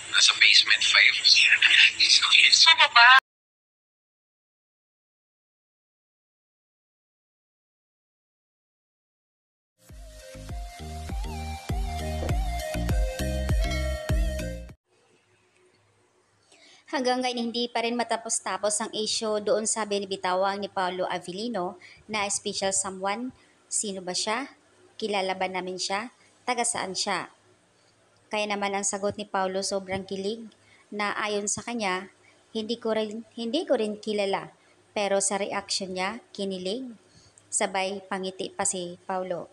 Nasa basement 5. Sa baba. Hanggang ngayon hindi pa rin matapos-tapos ang issue doon sa binibitawang ni Paolo Avellino na special someone. Sino ba siya? Kilala ba namin siya? Taga saan siya? Kaya naman ang sagot ni Paolo sobrang kilig na ayon sa kanya, hindi ko rin kilala. Pero sa reaction niya, kinilig. Sabay pangiti pa si Paolo.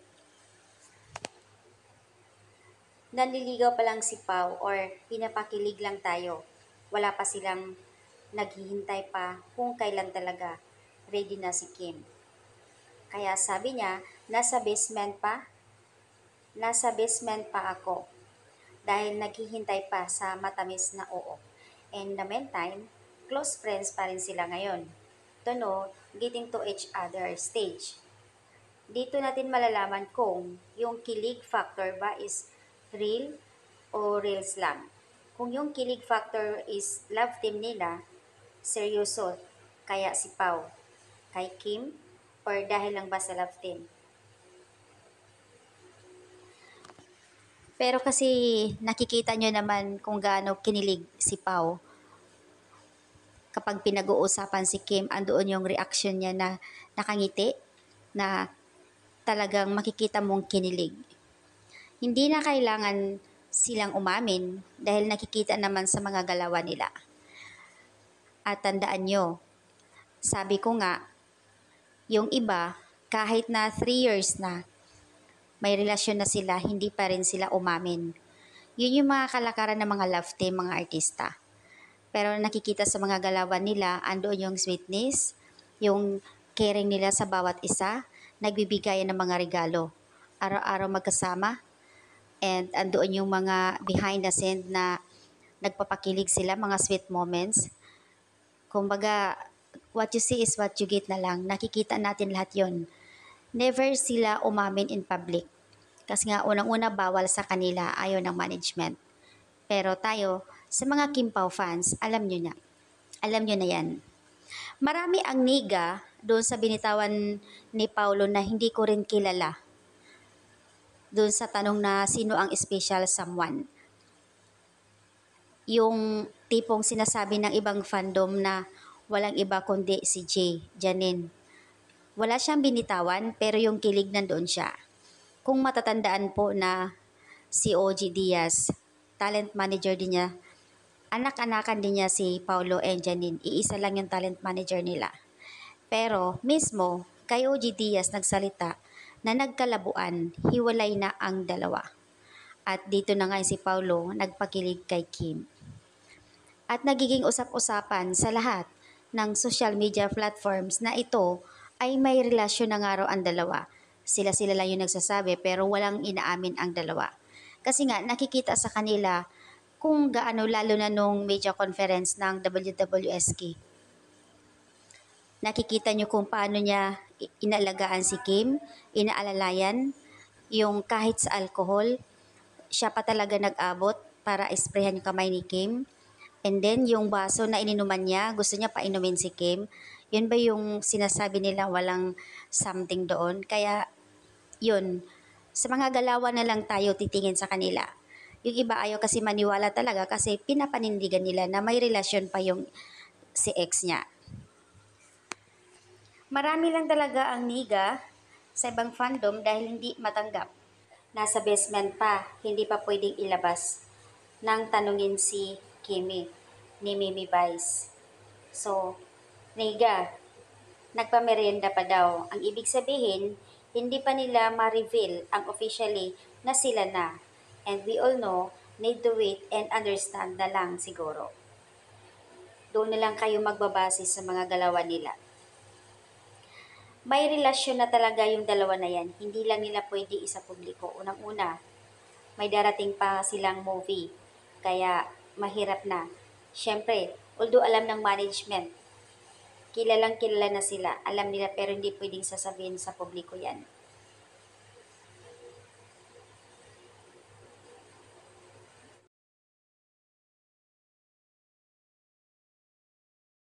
Nanliligaw pa lang si Pau or pinapakilig lang tayo. Wala pa silang naghihintay pa kung kailan talaga ready na si Kim. Kaya sabi niya, nasa basement pa ako dahil naghihintay pa sa matamis na oo. In the meantime, close friends pa rin sila ngayon. To know, getting to each other stage. Dito natin malalaman kung yung kilig factor ba is real o reels lang. Kung yung kilig factor is love team nila, seryoso, kaya si Pau, kay Kim, or dahil lang ba sa love team. Pero kasi nakikita nyo naman kung gaano kinilig si Pau. Kapag pinag-uusapan si Kim, andoon yung reaction niya na nakangiti, na talagang makikita mong kinilig. Hindi na kailangan silang umamin dahil nakikita naman sa mga galawan nila. At tandaan nyo, sabi ko nga, yung iba, kahit na 3 years na, may relasyon na sila, hindi pa rin sila umamin. Yun yung mga kalakaran ng mga love team, mga artista. Pero nakikita sa mga galawan nila, andoon yung sweetness, yung caring nila sa bawat isa, nagbibigayan ng mga regalo. Araw-araw magkasama, and andoon yung mga behind the scene na nagpapakilig sila, mga sweet moments. Kumbaga, what you see is what you get na lang. Nakikita natin lahat yon. Never sila umamin in public. Kasi nga unang-una bawal sa kanila, ayaw ng management. Pero tayo, sa mga Kim Pao fans, alam nyo na. Alam nyo na yan. Marami ang niga doon sa binitawan ni Paulo na hindi ko rin kilala. Doon sa tanong na sino ang special someone. Yung tipong sinasabi ng ibang fandom na walang iba kundi si Janine. Wala siyang binitawan pero yung kilig nandoon siya. Kung matatandaan po na si OG Diaz, talent manager din niya, anak-anakan din niya si Paulo and Janine. Iisa lang yung talent manager nila. Pero mismo kay OG Diaz nagsalita na nagkalabuan, hiwalay na ang dalawa. At dito na nga si Paulo nagpakilig kay Kim. At nagiging usap-usapan sa lahat ng social media platforms na ito ay may relasyon na nga raw ang dalawa. Sila-sila lang yung nagsasabi pero walang inaamin ang dalawa. Kasi nga nakikita sa kanila kung gaano lalo na nung media conference ng WWSK. Nakikita nyo kung paano niya inalagaan si Kim, inaalalayan, yung kahit sa alcohol, siya pa talaga nag-abot para isprehan yung kamay ni Kim. And then, yung baso na ininuman niya, gusto niya painumin si Kim. Yun ba yung sinasabi nila walang something doon? Kaya, yun. Sa mga galawan na lang tayo titingin sa kanila. Yung iba ayaw kasi maniwala talaga kasi pinapanindigan nila na may relasyon pa yung si ex niya. Marami lang talaga ang niga sa ibang fandom dahil hindi matanggap. Nasa basement pa, hindi pa pwedeng ilabas nang tanungin si Kimi ni Mimi Vice. So, niga, nagpamerienda pa daw. Ang ibig sabihin, hindi pa nila ma-reveal ang officially na sila na. And we all know, need to wait and understand na lang siguro. Doon na lang kayo magbabase sa mga galawan nila. May relasyon na talaga yung dalawa na yan. Hindi lang nila pwede isa publiko. Unang-una, may darating pa silang movie. Kaya mahirap na. Siyempre, although alam ng management, kilalang kilala na sila. Alam nila pero hindi pwedeng sasabihin sa publiko yan.